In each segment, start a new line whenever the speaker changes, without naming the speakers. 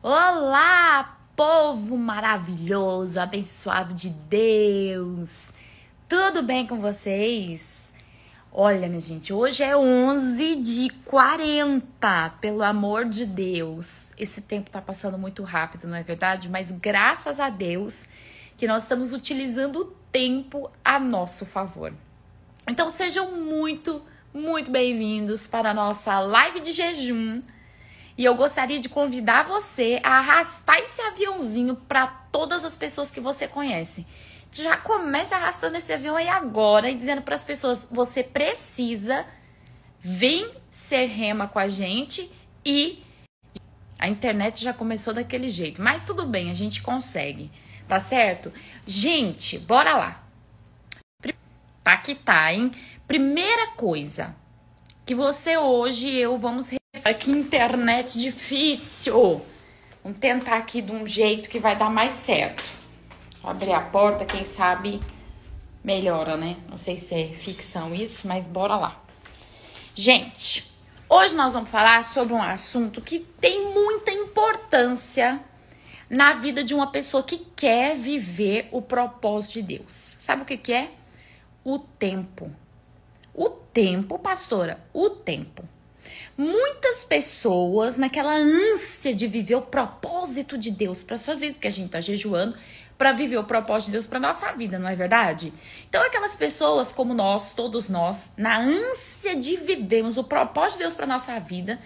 Olá, povo maravilhoso, abençoado de Deus. Tudo bem com vocês? Olha, minha gente, hoje é 11h40, pelo amor de Deus. Esse tempo tá passando muito rápido, não é verdade? Mas graças a Deus que nós estamos utilizando o tempo a nosso favor. Então sejam muito bem-vindos para a nossa live de jejum. E eu gostaria de convidar você a arrastar esse aviãozinho para todas as pessoas que você conhece. Já comece arrastando esse avião aí agora e dizendo para as pessoas: você precisa vir ser rema com a gente. E a internet já começou daquele jeito, mas tudo bem, a gente consegue, tá certo? Gente, bora lá. Tá que tá, hein? Primeira coisa que você hoje eu vamos... Que internet difícil. Vamos tentar aqui de um jeito que vai dar mais certo. Vou abrir a porta, quem sabe melhora, né? Não sei se é ficção isso, mas bora lá. Gente, hoje nós vamos falar sobre um assunto que tem muita importância na vida de uma pessoa que quer viver o propósito de Deus. Sabe o que é? O tempo. O tempo, pastora, o tempo. Muitas pessoas, naquela ânsia de viver o propósito de Deus para suas vidas, que a gente tá jejuando para viver o propósito de Deus para nossa vida, não é verdade? Então, aquelas pessoas como nós, todos nós, na ânsia de vivermos o propósito de Deus para nossa vida,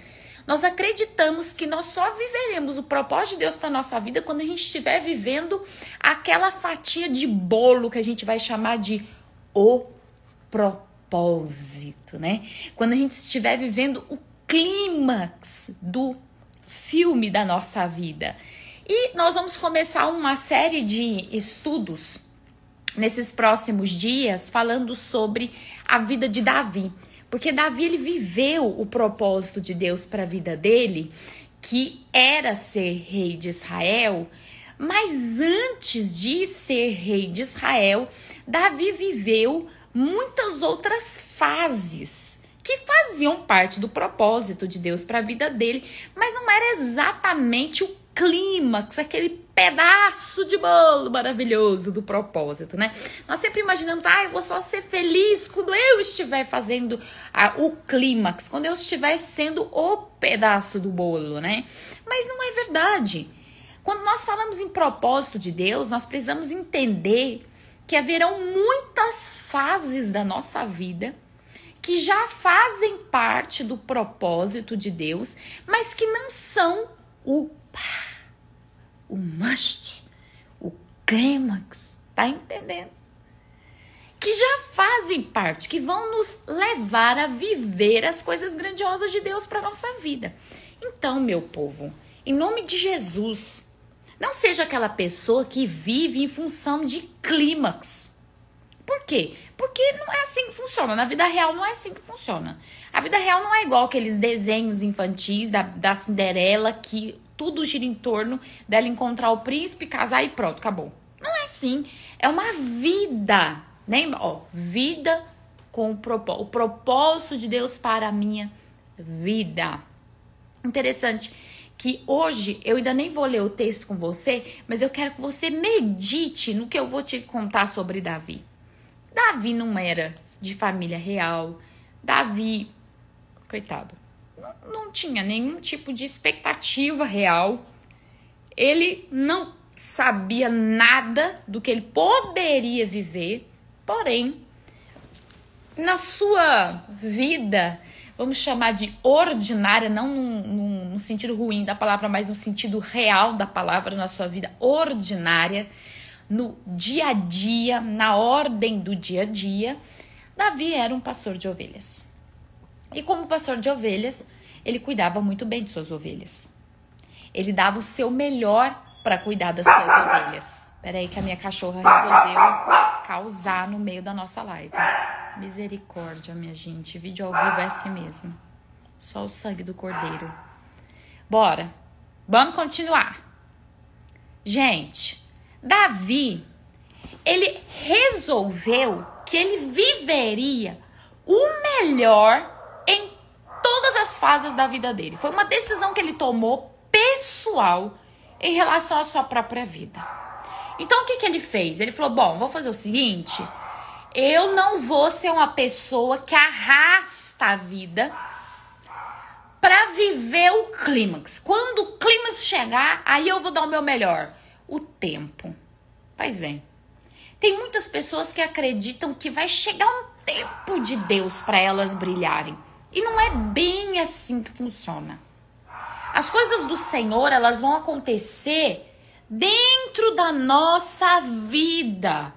nós acreditamos que nós só viveremos o propósito de Deus para nossa vida quando a gente estiver vivendo aquela fatia de bolo que a gente vai chamar de o propósito, né? Quando a gente estiver vivendo o clímax do filme da nossa vida. E nós vamos começar uma série de estudos nesses próximos dias falando sobre a vida de Davi. Porque Davi, ele viveu o propósito de Deus para a vida dele, que era ser rei de Israel. Mas antes de ser rei de Israel, Davi viveu muitas outras fases que faziam parte do propósito de Deus para a vida dele, mas não era exatamente o clímax, aquele pedaço de bolo maravilhoso do propósito, né? Nós sempre imaginamos, eu vou só ser feliz quando eu estiver fazendo o clímax, quando eu estiver sendo o pedaço do bolo, né? Mas não é verdade. Quando nós falamos em propósito de Deus, nós precisamos entender que haverão muitas fases da nossa vida que já fazem parte do propósito de Deus, mas que não são o must, o clímax, tá entendendo? Que já fazem parte, que vão nos levar a viver as coisas grandiosas de Deus para nossa vida. Então, meu povo, em nome de Jesus, não seja aquela pessoa que vive em função de clímax. Por quê? Porque não é assim que funciona. Na vida real não é assim que funciona. A vida real não é igual aqueles desenhos infantis da Cinderela, que tudo gira em torno dela encontrar o príncipe, casar e pronto, acabou. Não é assim. É uma vida, né? Vida com o propósito de Deus para a minha vida. Interessante que hoje eu ainda nem vou ler o texto com você, mas eu quero que você medite no que eu vou te contar sobre Davi. Davi não era de família real. Davi, coitado, não tinha nenhum tipo de expectativa real. Ele não sabia nada do que ele poderia viver. Porém, na sua vida, vamos chamar de ordinária, não no sentido ruim da palavra, mas no sentido real da palavra, na sua vida ordinária, no dia a dia, na ordem do dia a dia, Davi era um pastor de ovelhas. E como pastor de ovelhas, ele cuidava muito bem de suas ovelhas. Ele dava o seu melhor para cuidar das suas ovelhas. Peraí que a minha cachorra resolveu causar no meio da nossa live. Misericórdia, minha gente. Vídeo ao vivo é assim mesmo. Só o sangue do cordeiro. Bora. Vamos continuar. Gente, Davi, ele resolveu que ele viveria o melhor em todas as fases da vida dele. Foi uma decisão que ele tomou pessoal em relação à sua própria vida. Então, o que ele fez? Ele falou, bom, vou fazer o seguinte, eu não vou ser uma pessoa que arrasta a vida para viver o clímax. Quando o clímax chegar, aí eu vou dar o meu melhor. O tempo. Pois é. Tem muitas pessoas que acreditam que vai chegar um tempo de Deus para elas brilharem. E não é bem assim que funciona. As coisas do Senhor, elas vão acontecer dentro da nossa vida.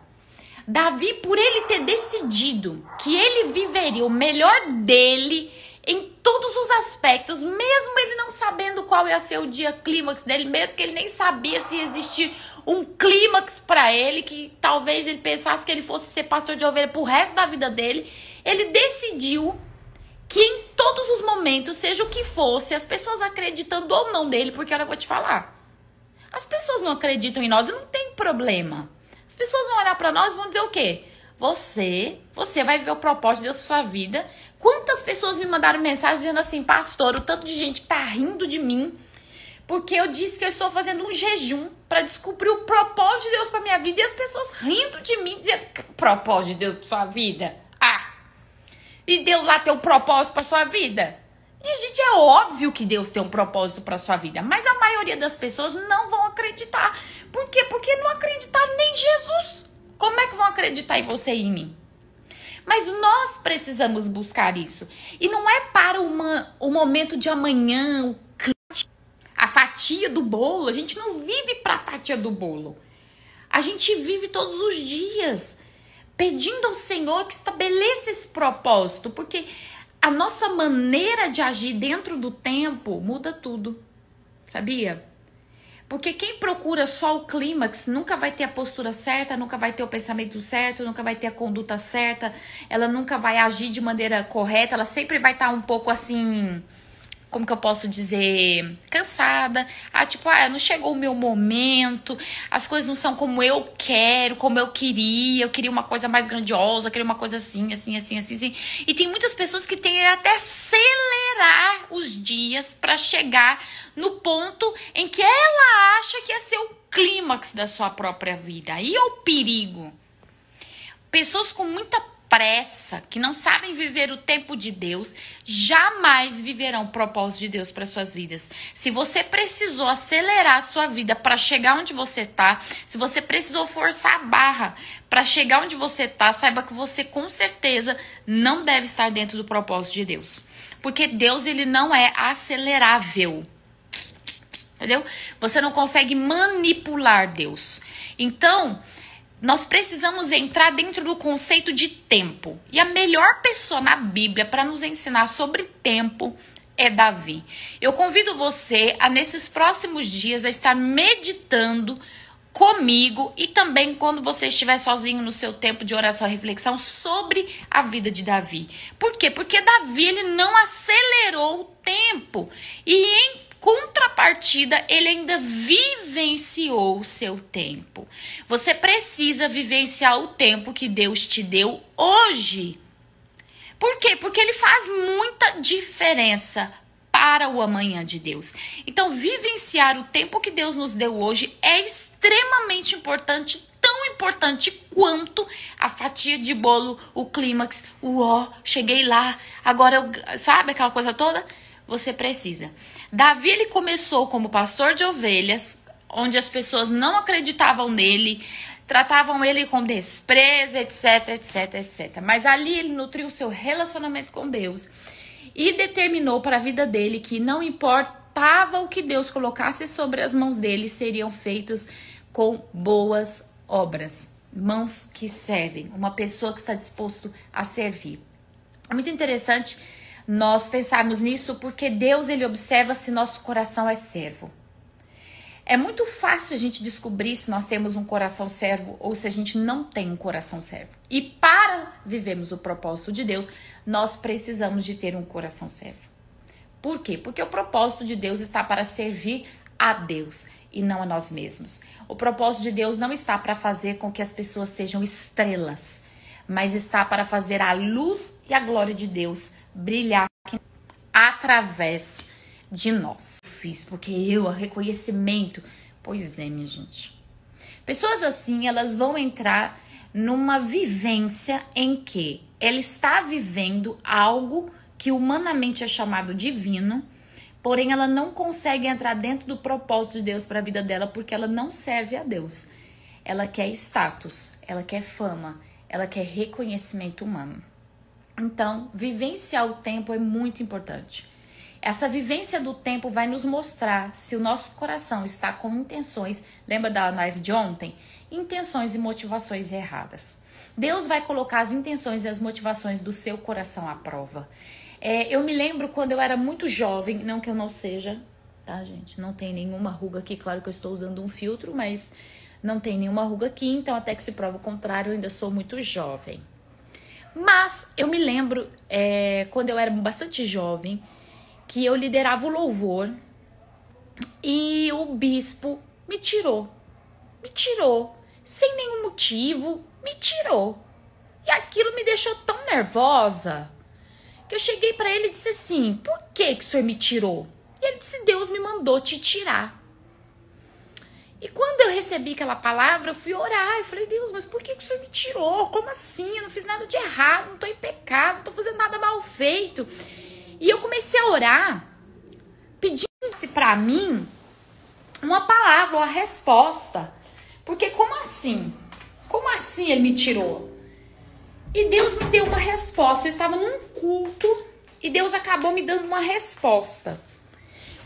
Davi, por ele ter decidido que ele viveria o melhor dele em todos os aspectos, mesmo ele não sabendo qual ia ser o dia clímax dele, mesmo que ele nem sabia se existia um clímax para ele, que talvez ele pensasse que ele fosse ser pastor de ovelha pro resto da vida dele, ele decidiu que em todos os momentos, seja o que fosse, as pessoas acreditando ou não nele, porque eu vou te falar, as pessoas não acreditam em nós e não tem problema. As pessoas vão olhar para nós e vão dizer o quê? Você vai ver o propósito de Deus pra sua vida. Quantas pessoas me mandaram mensagem dizendo assim, pastor, o tanto de gente que tá rindo de mim, porque eu disse que eu estou fazendo um jejum para descobrir o propósito de Deus pra minha vida, e as pessoas rindo de mim, dizendo, propósito de Deus pra sua vida? Ah, e Deus lá tem um propósito pra sua vida? E, gente, é óbvio que Deus tem um propósito pra sua vida, mas a maioria das pessoas não vão acreditar. Por quê? Porque não acreditaram nem em Jesus. Como é que vão acreditar em você e em mim? Mas nós precisamos buscar isso. E não é para o momento de amanhã, a fatia do bolo. A gente não vive para a fatia do bolo. A gente vive todos os dias pedindo ao Senhor que estabeleça esse propósito. Porque a nossa maneira de agir dentro do tempo muda tudo. Sabia? Porque quem procura só o clímax nunca vai ter a postura certa, nunca vai ter o pensamento certo, nunca vai ter a conduta certa, ela nunca vai agir de maneira correta, ela sempre vai estar um pouco assim, como que eu posso dizer, cansada. Não chegou o meu momento, as coisas não são como eu quero, como eu queria uma coisa mais grandiosa, eu queria uma coisa assim. E tem muitas pessoas que têm até acelerar os dias para chegar no ponto em que ela acha que ia ser o clímax da sua própria vida. Aí é o perigo. Pessoas com muita pressa, que não sabem viver o tempo de Deus, jamais viverão o propósito de Deus para suas vidas. Se você precisou acelerar a sua vida para chegar onde você tá, se você precisou forçar a barra para chegar onde você tá, saiba que você com certeza não deve estar dentro do propósito de Deus. Porque Deus, ele não é acelerável. Entendeu? Você não consegue manipular Deus. Então, nós precisamos entrar dentro do conceito de tempo. E a melhor pessoa na Bíblia para nos ensinar sobre tempo é Davi. Eu convido você a, nesses próximos dias, a estar meditando comigo e também quando você estiver sozinho no seu tempo de oração e reflexão sobre a vida de Davi. Por quê? Porque Davi, ele não acelerou o tempo. E em contrapartida, ele ainda vivenciou o seu tempo. Você precisa vivenciar o tempo que Deus te deu hoje. Por quê? Porque ele faz muita diferença para o amanhã de Deus. Então, vivenciar o tempo que Deus nos deu hoje é extremamente importante, tão importante quanto a fatia de bolo, o clímax, cheguei lá, agora eu, sabe aquela coisa toda? Você precisa. Davi, ele começou como pastor de ovelhas, onde as pessoas não acreditavam nele, tratavam ele com desprezo, etc. Mas ali ele nutriu o seu relacionamento com Deus e determinou para a vida dele que não importava o que Deus colocasse sobre as mãos dele, seriam feitos com boas obras. Mãos que servem, uma pessoa que está disposto a servir. É muito interessante nós pensarmos nisso, porque Deus, ele observa se nosso coração é servo. É muito fácil a gente descobrir se nós temos um coração servo ou se a gente não tem um coração servo. E para vivermos o propósito de Deus, nós precisamos de ter um coração servo. Por quê? Porque o propósito de Deus está para servir a Deus e não a nós mesmos. O propósito de Deus não está para fazer com que as pessoas sejam estrelas, mas está para fazer a luz e a glória de Deus brilhar através de nós. Fiz porque o reconhecimento, Pois é, minha gente. Pessoas assim, elas vão entrar numa vivência em que ela está vivendo algo que humanamente é chamado divino, porém ela não consegue entrar dentro do propósito de Deus para a vida dela porque ela não serve a Deus. Ela quer status, ela quer fama, ela quer reconhecimento humano. Então, vivenciar o tempo é muito importante. Essa vivência do tempo vai nos mostrar se o nosso coração está com intenções, lembra da live de ontem? Intenções e motivações erradas. Deus vai colocar as intenções e as motivações do seu coração à prova. Eu me lembro quando eu era muito jovem, não que eu não seja, tá, gente? Não tem nenhuma ruga aqui, claro que eu estou usando um filtro, mas não tem nenhuma ruga aqui, então até que se prova o contrário, eu ainda sou muito jovem. Mas eu me lembro, quando eu era bastante jovem, que eu liderava o louvor e o bispo me tirou, sem nenhum motivo, me tirou. E aquilo me deixou tão nervosa que eu cheguei pra ele e disse assim, por que o senhor me tirou? E ele disse, Deus me mandou te tirar. E quando eu recebi aquela palavra, eu fui orar. Eu falei, Deus, mas por que o senhor me tirou? Como assim? Eu não fiz nada de errado, não tô em pecado, não tô fazendo nada mal feito. E eu comecei a orar, pedindo-se pra mim uma palavra, uma resposta. Porque como assim? Como assim ele me tirou? E Deus me deu uma resposta. Eu estava num culto e Deus acabou me dando uma resposta.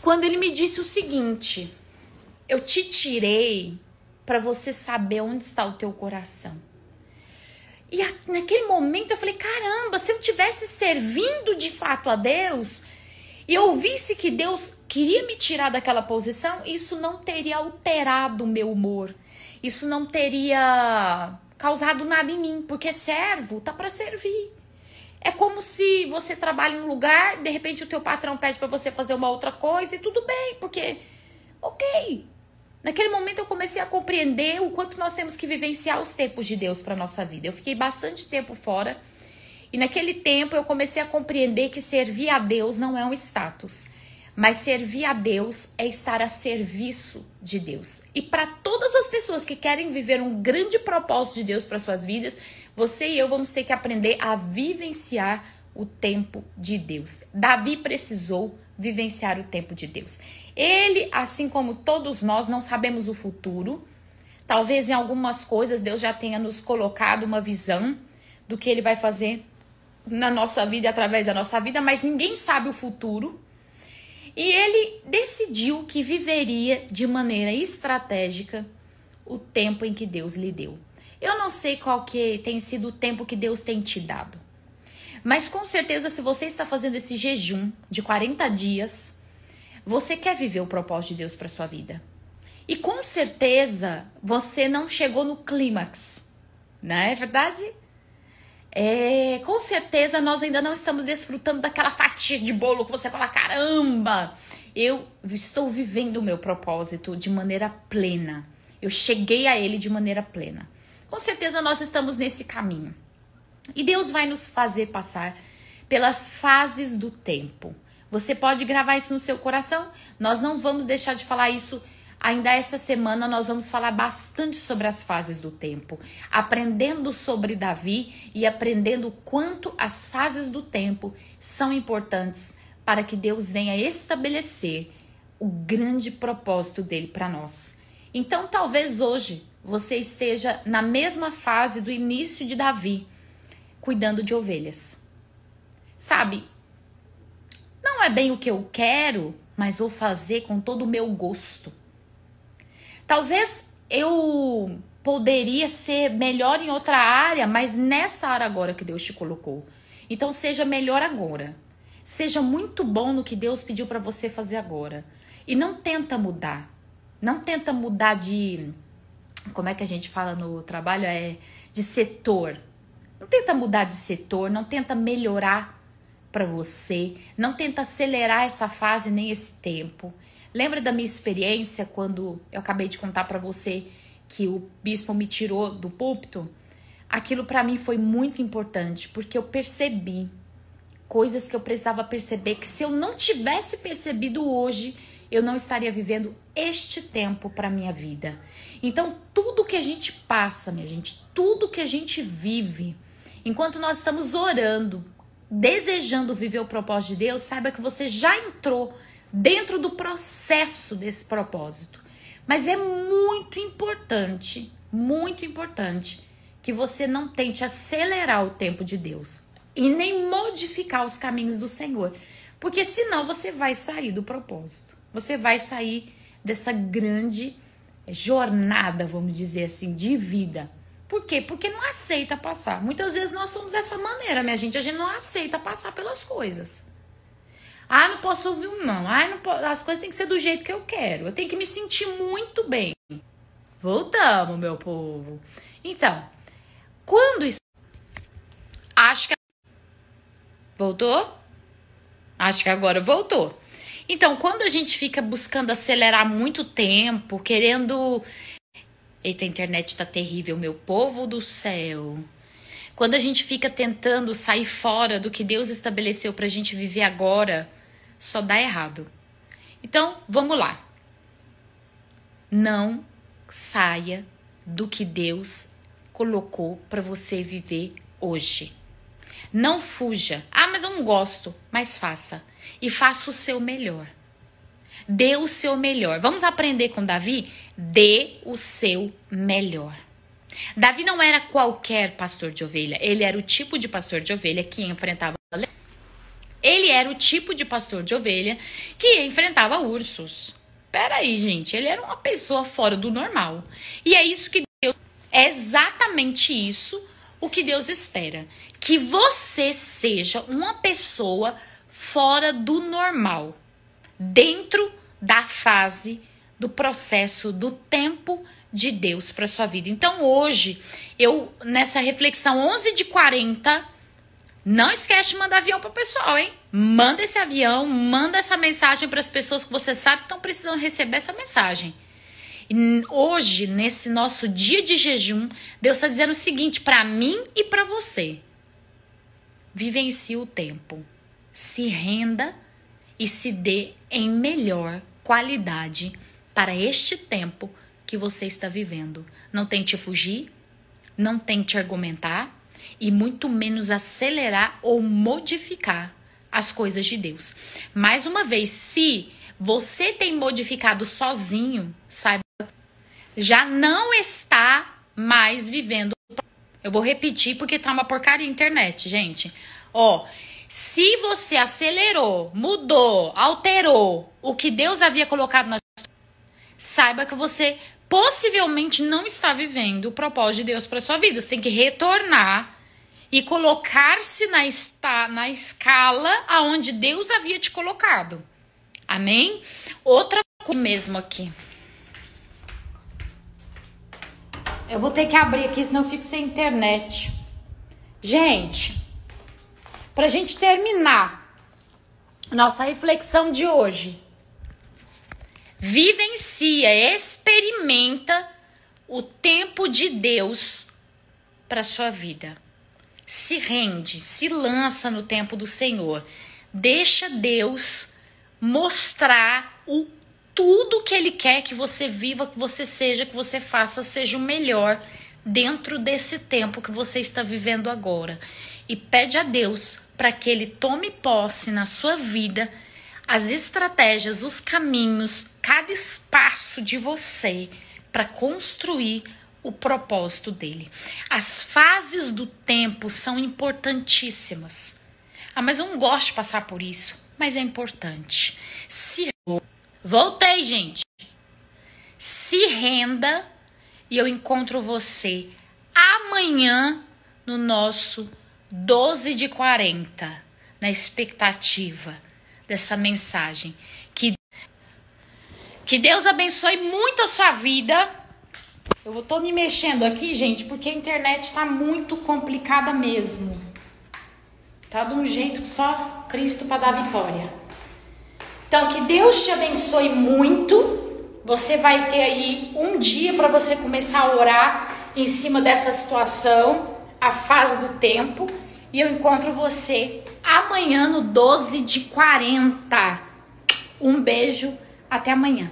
Quando ele me disse o seguinte, eu te tirei para você saber onde está o teu coração. E naquele momento eu falei, caramba, se eu tivesse servindo de fato a Deus e eu ouvisse que Deus queria me tirar daquela posição, isso não teria alterado o meu humor. Isso não teria causado nada em mim, porque servo tá para servir. É como se você trabalha em um lugar, de repente o teu patrão pede para você fazer uma outra coisa e tudo bem, porque ok. Naquele momento eu comecei a compreender o quanto nós temos que vivenciar os tempos de Deus para nossa vida. Eu fiquei bastante tempo fora e naquele tempo eu comecei a compreender que servir a Deus não é um status, mas servir a Deus é estar a serviço de Deus. E para todas as pessoas que querem viver um grande propósito de Deus para suas vidas, você e eu vamos ter que aprender a vivenciar o tempo de Deus. Davi precisou vivenciar o tempo de Deus. Ele, assim como todos nós, não sabemos o futuro. Talvez em algumas coisas Deus já tenha nos colocado uma visão do que ele vai fazer na nossa vida e através da nossa vida, mas ninguém sabe o futuro. E ele decidiu que viveria de maneira estratégica o tempo em que Deus lhe deu. Eu não sei qual que tem sido o tempo que Deus tem te dado. Mas com certeza, se você está fazendo esse jejum de 40 dias, você quer viver o propósito de Deus para sua vida. E com certeza, você não chegou no clímax, não é verdade? Com certeza, nós ainda não estamos desfrutando daquela fatia de bolo que você fala, caramba, eu estou vivendo o meu propósito de maneira plena. Eu cheguei a ele de maneira plena. Com certeza, nós estamos nesse caminho. E Deus vai nos fazer passar pelas fases do tempo. Você pode gravar isso no seu coração. Nós não vamos deixar de falar isso ainda essa semana. Nós vamos falar bastante sobre as fases do tempo. Aprendendo sobre Davi e aprendendo o quanto as fases do tempo são importantes para que Deus venha estabelecer o grande propósito dele para nós. Então, talvez hoje você esteja na mesma fase do início de Davi, cuidando de ovelhas. Sabe, não é bem o que eu quero, mas vou fazer com todo o meu gosto. Talvez eu poderia ser melhor em outra área, mas nessa área agora que Deus te colocou. Então seja melhor agora. Seja muito bom no que Deus pediu para você fazer agora. E não tenta mudar. Não tenta mudar de... Como é que a gente fala no trabalho? De setor. Não tenta mudar de setor, não tenta melhorar para você, não tenta acelerar essa fase nem esse tempo. Lembra da minha experiência quando eu acabei de contar para você que o bispo me tirou do púlpito? Aquilo para mim foi muito importante, porque eu percebi coisas que eu precisava perceber, que se eu não tivesse percebido hoje, eu não estaria vivendo este tempo para minha vida. Então, tudo que a gente passa, minha gente, tudo que a gente vive, enquanto nós estamos orando, desejando viver o propósito de Deus, saiba que você já entrou dentro do processo desse propósito. Mas é muito importante que você não tente acelerar o tempo de Deus e nem modificar os caminhos do Senhor, porque senão você vai sair do propósito. Você vai sair dessa grande jornada, vamos dizer assim, de vida. Por quê? Porque não aceita passar. Muitas vezes nós somos dessa maneira, minha gente. A gente não aceita passar pelas coisas. Ah, não posso ouvir um não. Ah, não posso... As coisas têm que ser do jeito que eu quero. Eu tenho que me sentir muito bem. Voltamos, meu povo. Então, quando isso... Acho que... Voltou? Acho que agora voltou. Então, quando a gente fica buscando acelerar muito tempo, querendo... Eita, a internet tá terrível, meu povo do céu. Quando a gente fica tentando sair fora do que Deus estabeleceu pra gente viver agora, só dá errado. Então, vamos lá. Não saia do que Deus colocou pra você viver hoje. Não fuja. Ah, mas eu não gosto. Mas faça. E faça o seu melhor. Dê o seu melhor. Vamos aprender com Davi? Dê o seu melhor. Davi não era qualquer pastor de ovelha. Ele era o tipo de pastor de ovelha que enfrentava... Ele era o tipo de pastor de ovelha que enfrentava ursos. Peraí, gente. Ele era uma pessoa fora do normal. E é isso que Deus... É exatamente isso o que Deus espera. Que você seja uma pessoa fora do normal. Dentro da fase, do processo, do tempo de Deus para sua vida. Então hoje, nessa reflexão 11h40, não esquece de mandar avião para o pessoal, hein? Manda esse avião, manda essa mensagem para as pessoas que você sabe que estão precisando receber essa mensagem. E hoje, nesse nosso dia de jejum, Deus está dizendo o seguinte para mim e para você. Vivencie o tempo. Se renda e se dê em melhor qualidade para este tempo que você está vivendo. Não tente fugir, não tente argumentar e muito menos acelerar ou modificar as coisas de Deus. Mais uma vez, se você tem modificado sozinho, saiba, já não está mais vivendo. Eu vou repetir porque tá uma porcaria a internet, gente. Se você acelerou, mudou, alterou o que Deus havia colocado na sua vida, saiba que você possivelmente não está vivendo o propósito de Deus para sua vida. Você tem que retornar e colocar-se na escala aonde Deus havia te colocado. Amém? Outra coisa mesmo aqui. Eu vou ter que abrir aqui, senão eu fico sem internet. Gente, pra gente terminar nossa reflexão de hoje, vivencia, experimenta o tempo de Deus para sua vida. Se rende, se lança no tempo do Senhor. Deixa Deus mostrar tudo que Ele quer que você viva, que você seja, que você faça, seja o melhor dentro desse tempo que você está vivendo agora. E pede a Deus para que Ele tome posse na sua vida, as estratégias, os caminhos, cada espaço de você para construir o propósito dele. As fases do tempo são importantíssimas. Ah, mas eu não gosto de passar por isso. Mas é importante. Voltei, gente. Se renda e eu encontro você amanhã no nosso 12h40, na expectativa dessa mensagem. Que Deus abençoe muito a sua vida. Eu tô me mexendo aqui, gente, porque a internet tá muito complicada mesmo. Tá de um jeito que só Cristo para dar vitória. Então, que Deus te abençoe muito. Você vai ter aí um dia para você começar a orar em cima dessa situação, a fase do tempo. E eu encontro você amanhã no 12h40. Um beijo Até amanhã.